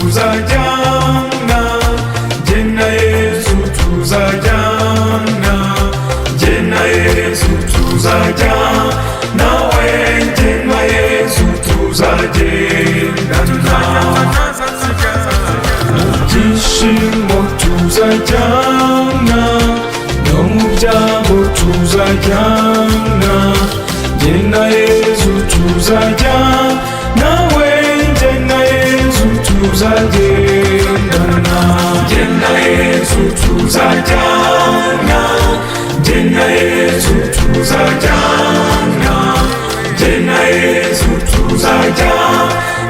tuzajyana, jye na Yesu tuzajyana, jye na Yesu tuzajyana, nawe jye na Yesu tuzagendana. Mu byishimo tuzajyana, no mu byago tuzajyana, jye na Yesu tuzajyana, nawe jye na Yesu tuzagendana. Jye na Yesu tuzajyana, jye na Yesu tuzajyana, jye na Yesu tuzajyana,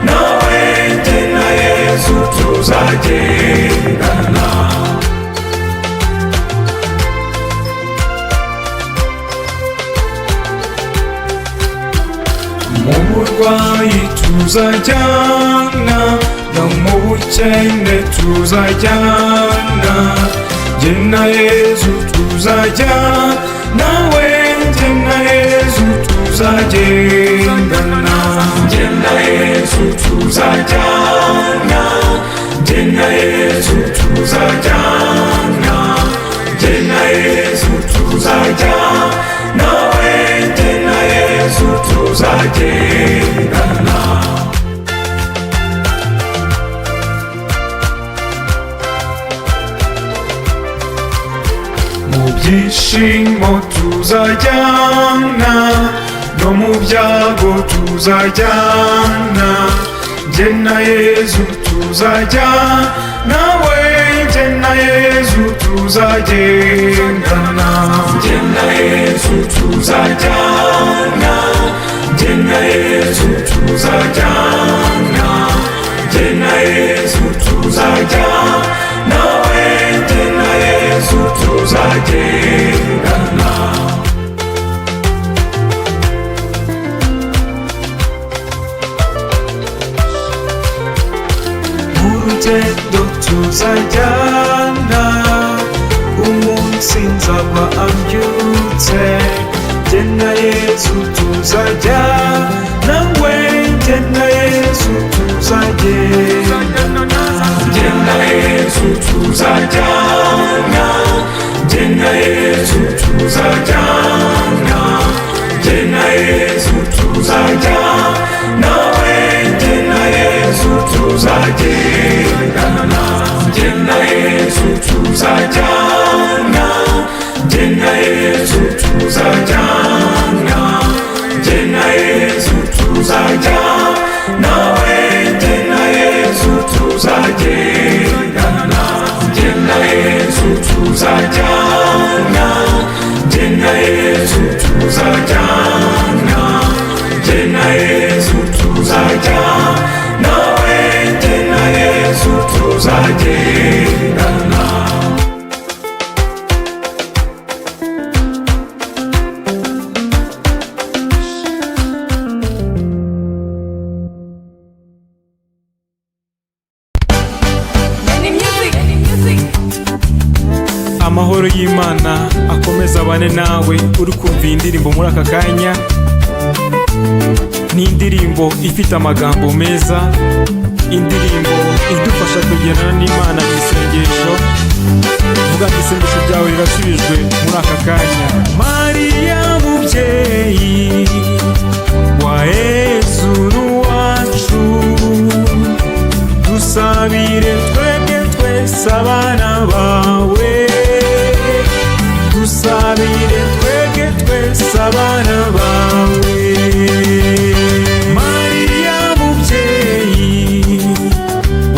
nawe jye na Yesu tuzagendana. Mu burwayi tuzajyana, no mu bukene tuzajyana, jye na Yesu tuzajyana, nawe jye na Yesu tuzagendana. Jye na Yesu tuzajyana, jye na Yesu tuzajyana, jye na Yesu tuzajyana, nawe jye na Yesu tuzagendana. Mu byishimo tuzajyana, no mu byago tuzajyana, jye na Yesu tuzajyana, nawe jye na Yesu tuzagendana. Jye na Yesu tuzajyana, jye na Yesu tuzajyana, jye na Yesu tuzajyana, nawe jye na Yesu tuzagendana. Urugendo tuzajyana, umunsi nzaba ambyutse, jye na Yesu tuzajyana, nawe jye na Yesu tuzagendana. Jye na Yesu tuzajyana, jye na Yesu tuzajyana, jye na Yesu tuzajyana, nawe jye na Yesu tuzagendana. Jye na Yesu tuzajyana, jye na Yesu tuzajyana, jye na Yesu tuzajyana, nawe jye na Yesu tuzagendana. Jye na Yesu tuzajyana, jye na Yesu tuzajyana, jye na Yesu tuzajyana, nawe jye na Yesu tuzagendana. Amahoro y'Imana akomeza abane nawe uri kumva iyi ndirimbo muri aka kanya. Ni indirimbo ifite amagambo meza, indirimbo idufasha kugendana n'Imana mu isengesho. Vuga ati isengesho ryawe rirasubijwe muri aka kanya. Mariya mubyeyi wa Yesu wacu, dusabire twebwe twese abana bawe, dusabire twebwe twese abana bawe. Mariya mubyeyi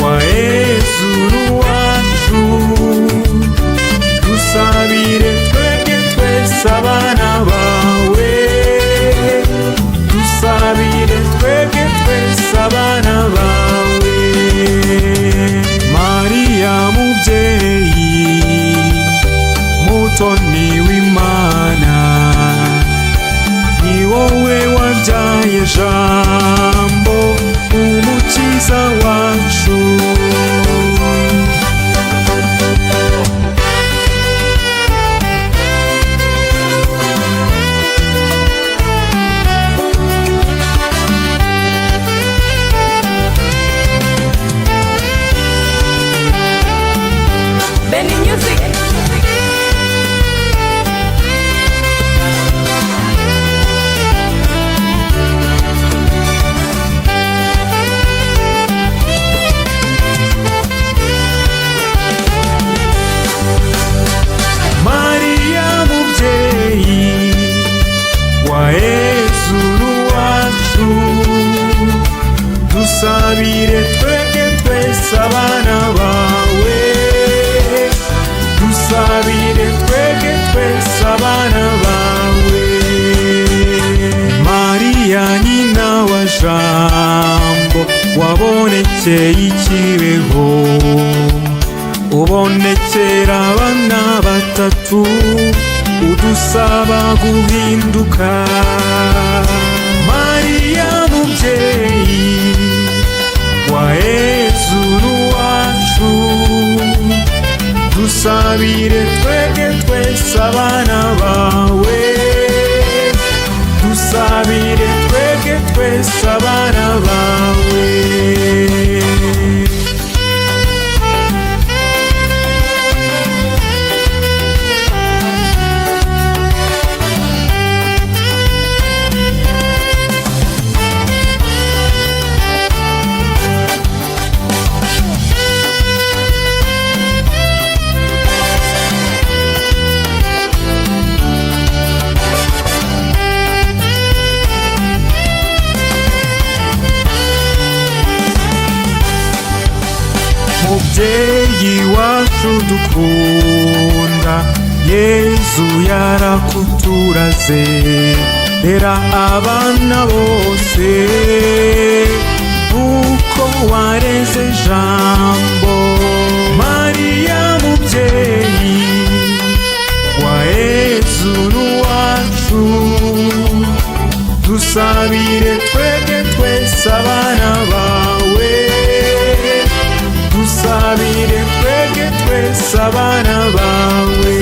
wa Yesu wacu, dusabire twebwe twese abana bawe, dusabire twebwe twese abana bawe. Mariya mubyeyi mutoni w'Imana, ni wowe wabyaye Jambo umukiza wacu. dusabire twebwe twese abana bawe, dusabire twebwe twese abana bawe. Mariya nyina wa Jambo, wabonekeye i Kibeho, ubonekera abana batatu, udusaba guhinduka. Mariya mubyeyi wa Yezu n'uwacu, dusabire twebwe twese abana bawe, dusabire twebwe twese abana bawe. Mubyeyi wacu dukunda, Yezu yarakuturaze, rera abana bose uko wareze Jambo. Mariya mubyeyi wa Yezu n'uwacu, dusabire twebwe twese abana bawe, dusabire twebwe twese abana bawe.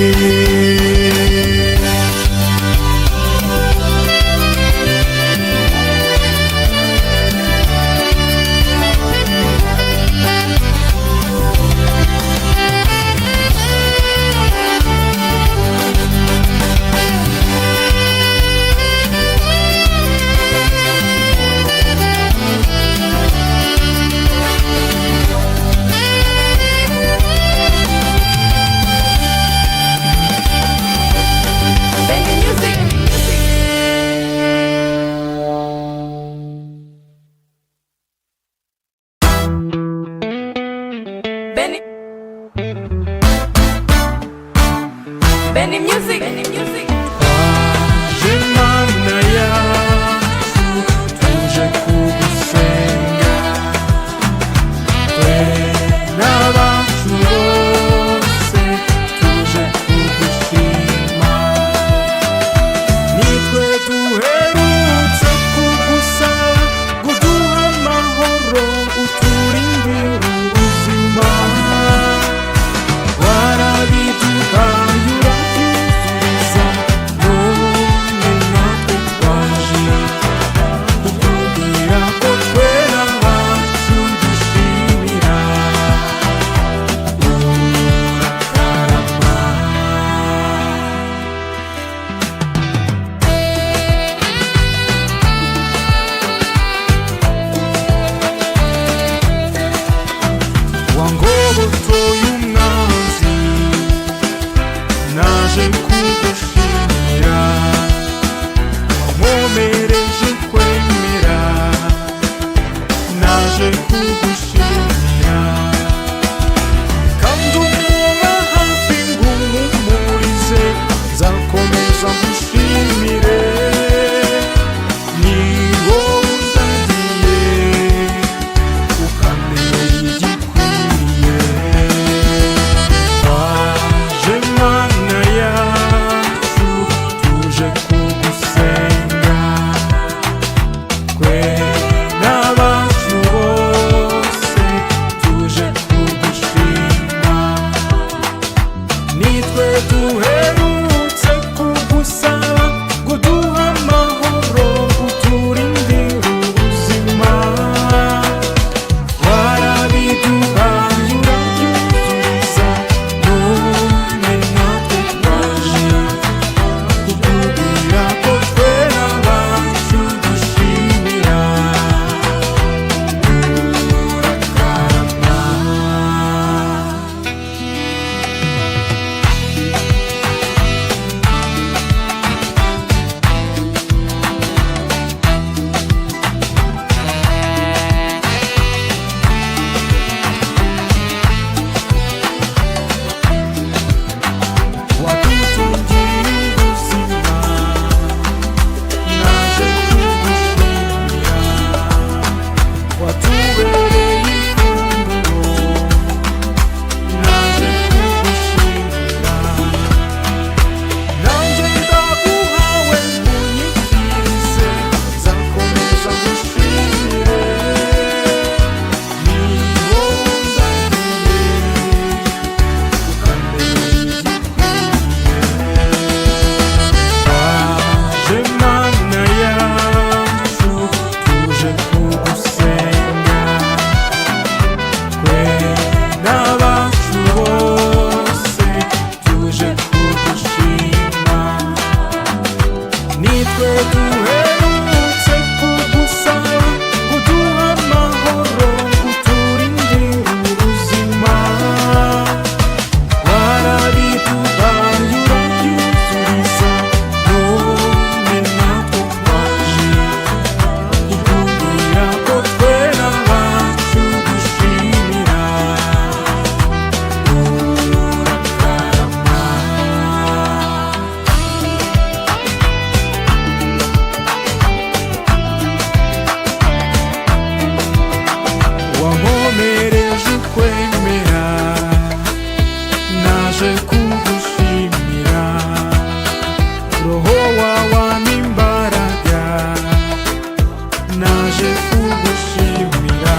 naje kugushimira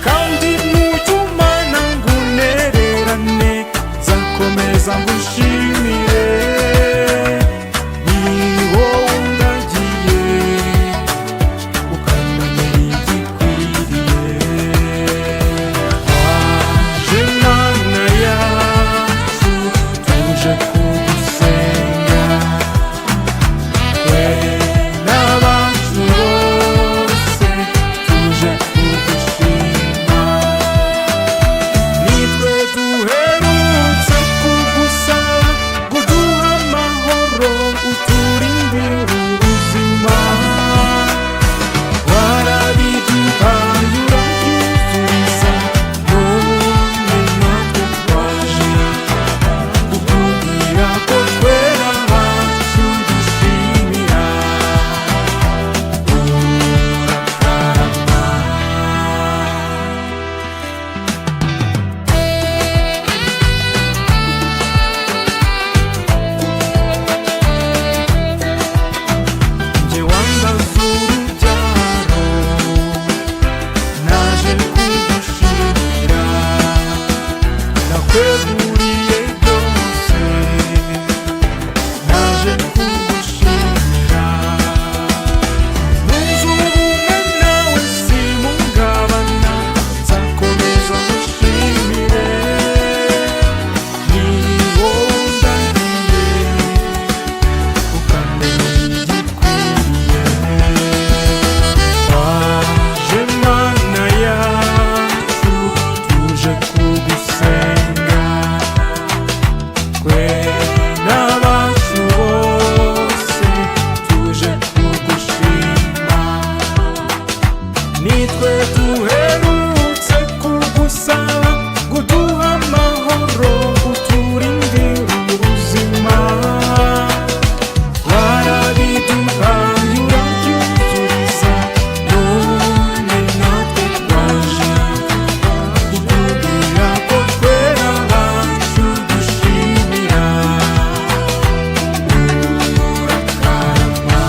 kandi nujumana ngunererane nzakomeza ngushimire ni wowe undagiye ukandamira igikwiriye waje mana yacu tuje kugusenga we n'abacu bose tuje kugushima nitwe duherutse kugusaba kuduha amahoro uturindire ubuzima warabiduhaye urabyuzuza none natwe twaje kukubwira ko twera abacu dushimira urakarama nje wandaze urubyaro naje kugushimira nakweguriye byose naje kugushimira nunze ubumwe nawe simungabana nzakomeza ngushimire ni wowe undagiye ukandemera igikwiriye waje mana yacu tuje kugusenga twe n'abacu bose tuje kugushima nitwe duherutse kugusaba kuduha amahoro uturindire ubuzima warabiduhaye urabyuzuriza none natwe twaje kukubwira ko twera abacu dushimira urakarama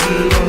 Hallelujah.